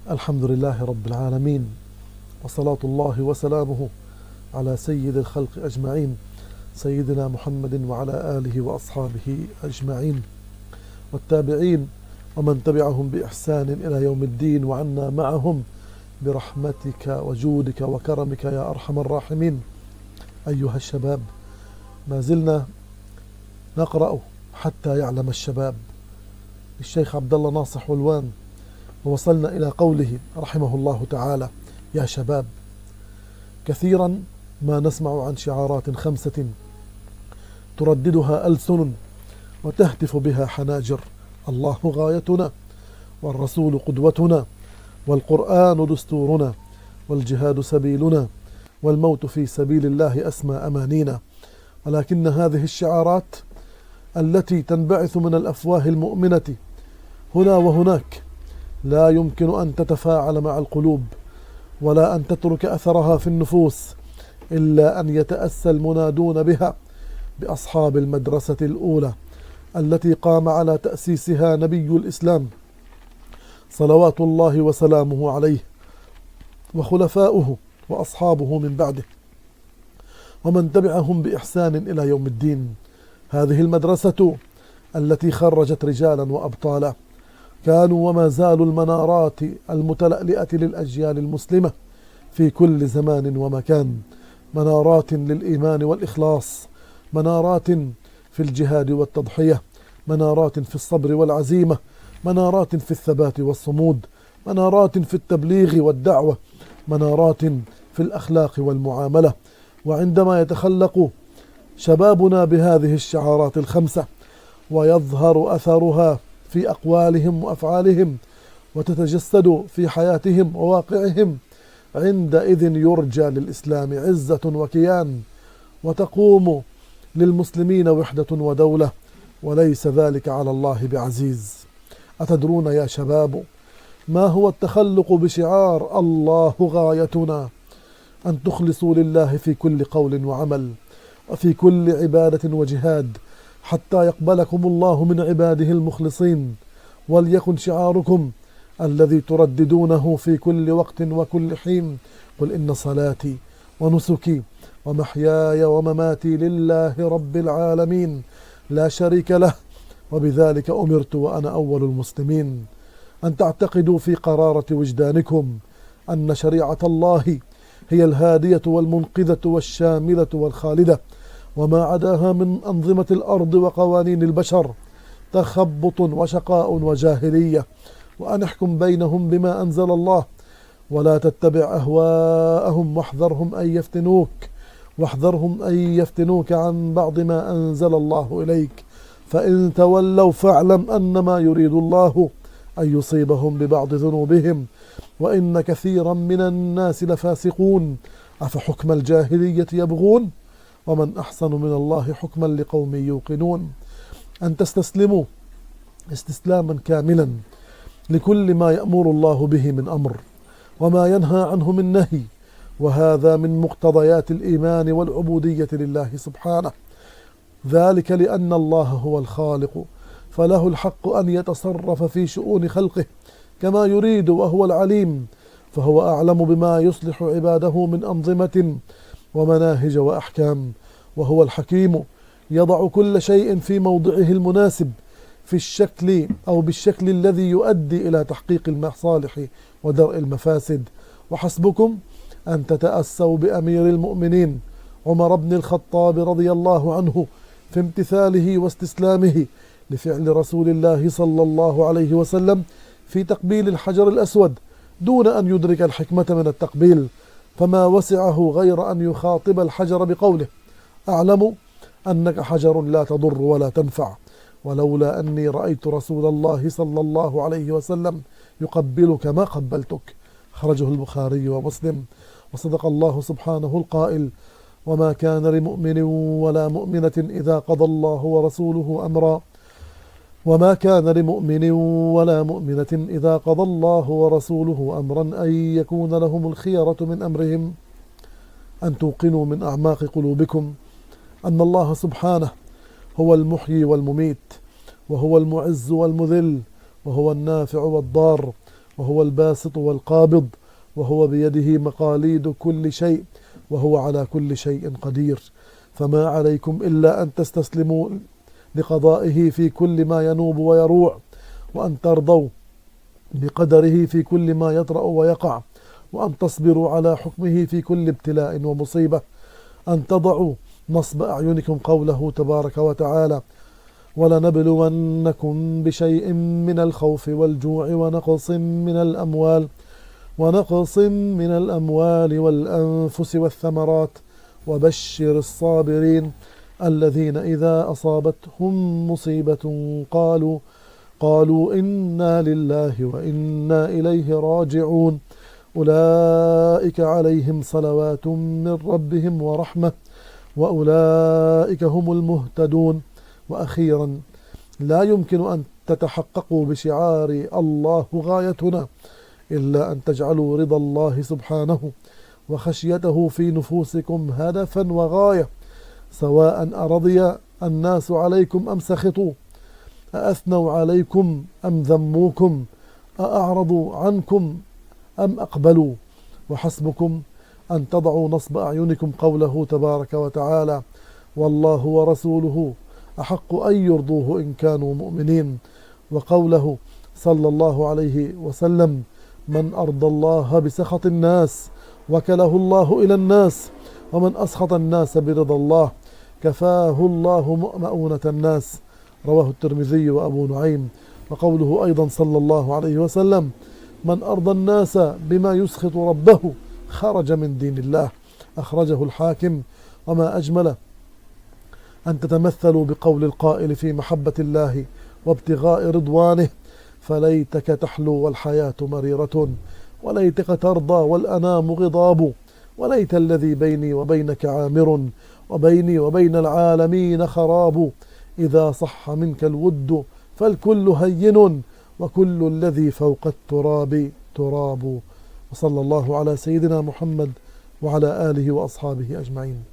الحمد لله رب العالمين، وصلاة الله وسلامه على سيد الخلق أجمعين، سيدنا محمد وعلى آله وأصحابه أجمعين والتابعين ومن تبعهم بإحسان إلى يوم الدين، وعنا معهم برحمتك وجودك وكرمك يا أرحم الراحمين. أيها الشباب، ما زلنا نقرأ حتى يعلم الشباب للشيخ عبد الله ناصر حلوان، ووصلنا إلى قوله رحمه الله تعالى: يا شباب، كثيرا ما نسمع عن شعارات 5 ترددها ألسن وتهتف بها حناجر: الله غايتنا، والرسول قدوتنا، والقرآن دستورنا، والجهاد سبيلنا، والموت في سبيل الله أسمى أمانينا. ولكن هذه الشعارات التي تنبعث من الأفواه المؤمنة هنا وهناك لا يمكن أن تتفاعل مع القلوب ولا أن تترك أثرها في النفوس إلا أن يتأسى المنادون بها بأصحاب المدرسة الأولى التي قام على تأسيسها نبي الإسلام صلوات الله وسلامه عليه، وخلفاؤه وأصحابه من بعده، ومن تبعهم بإحسان إلى يوم الدين. هذه المدرسة التي خرجت رجالا وأبطالا كانوا وما زالوا المنارات المتلألئة للأجيال المسلمة في كل زمان ومكان، منارات للإيمان والإخلاص، منارات في الجهاد والتضحية، منارات في الصبر والعزيمة، منارات في الثبات والصمود، منارات في التبليغ والدعوة، منارات في الأخلاق والمعاملة. وعندما يتخلق شبابنا بهذه الشعارات 5 ويظهر أثرها في أقوالهم وأفعالهم وتتجسد في حياتهم وواقعهم، عندئذ يرجى للإسلام عزة وكيان، وتقوم للمسلمين وحدة ودولة، وليس ذلك على الله بعزيز. أتدرون يا شباب ما هو التخلق بشعار الله غايتنا؟ أن تخلصوا لله في كل قول وعمل وفي كل عبادة وجهاد حتى يقبلكم الله من عباده المخلصين. وليكن شعاركم الذي ترددونه في كل وقت وكل حين: قل إن صلاتي ونسكي ومحياي ومماتي لله رب العالمين لا شريك له، وبذلك أمرت وأنا أول المسلمين. أن تعتقدوا في قرارة وجدانكم أن شريعة الله هي الهادية والمنقذة والشاملة والخالدة، وما عداها من أنظمة الأرض وقوانين البشر تخبط وشقاء وجاهلية. وأن احكم بينهم بما أنزل الله، ولا تتبع أهواءهم، واحذرهم أن يفتنوك عن بعض ما أنزل الله إليك، فإن تولوا فاعلم أنما يريد الله أن يصيبهم ببعض ذنوبهم، وإن كثيرا من الناس لفاسقون. أفحكم الجاهلية يبغون ومن أحسن من الله حكما لقوم يوقنون. أن تستسلموا استسلاما كاملا لكل ما يأمر الله به من أمر وما ينهى عنه من نهي، وهذا من مقتضيات الإيمان والعبودية لله سبحانه. ذلك لأن الله هو الخالق، فله الحق أن يتصرف في شؤون خلقه كما يريد، وهو العليم، فهو أعلم بما يصلح عباده من أنظمة ومناهج وأحكام. وهو الحكيم، يضع كل شيء في موضعه المناسب في الشكل أو بالشكل الذي يؤدي إلى تحقيق المصالح ودرء المفاسد. وحسبكم أن تتأسوا بأمير المؤمنين عمر بن الخطاب رضي الله عنه في امتثاله واستسلامه لفعل رسول الله صلى الله عليه وسلم في تقبيل الحجر الأسود دون أن يدرك الحكمة من التقبيل، فما وسعه غير أن يخاطب الحجر بقوله: أعلم أنك حجر لا تضر ولا تنفع، ولولا أني رأيت رسول الله صلى الله عليه وسلم يقبلك ما قبلتك. خرجه البخاري ومسلم. وصدق الله سبحانه القائل: وما كان لمؤمن ولا مؤمنة إذا قضى الله ورسوله أمرا وما كان لمؤمن ولا مؤمنة إذا قضى الله ورسوله أمرا أن يكون لهم الخيرة من أمرهم. أن توقنوا من أعماق قلوبكم أن الله سبحانه هو المحيي والمميت، وهو المعز والمذل، وهو النافع والضار، وهو الباسط والقابض، وهو بيده مقاليد كل شيء، وهو على كل شيء قدير. فما عليكم إلا أن تستسلموا لقضائه في كل ما ينوب ويروع، وأن ترضوا بقدره في كل ما يطرأ ويقع، وأن تصبروا على حكمه في كل ابتلاء ومصيبة، أن تضعوا نصب أعينكم قوله تبارك وتعالى: ولنبلونكم بشيء من الخوف والجوع ونقص من الأموال والأنفس والثمرات وبشر الصابرين الذين إذا أصابتهم مصيبة قالوا إنا لله وإنا إليه راجعون أولئك عليهم صلوات من ربهم ورحمة وأولئك هم المهتدون. وأخيرا، لا يمكن أن تتحققوا بشعار الله غايتنا إلا أن تجعلوا رضا الله سبحانه وخشيته في نفوسكم هدفا وغاية، سواء أرضي الناس عليكم أم سخطوا، أأثنوا عليكم أم ذموكم، أأعرضوا عنكم أم أقبلوا. وحسبكم أن تضعوا نصب أعينكم قوله تبارك وتعالى: والله ورسوله أحق أن يرضوه إن كانوا مؤمنين، وقوله صلى الله عليه وسلم: من أرضى الله بسخط الناس وكله الله إلى الناس، ومن أسخط الناس برضا الله كفاه الله مؤونة الناس. رواه الترمذي وأبو نعيم. وقوله أيضا صلى الله عليه وسلم: من أرضى الناس بما يسخط ربه خرج من دين الله. أخرجه الحاكم. وما أجمل أن تتمثلوا بقول القائل في محبة الله وابتغاء رضوانه: فليتك تحلو والحياة مريرة، وليتك ترضى والأنام غضاب، وليت الذي بيني وبينك عامر، وبيني وبين العالمين خراب. إذا صح منك الود فالكل هين، وكل الذي فوق التراب تراب. وصلى الله على سيدنا محمد وعلى آله وأصحابه أجمعين.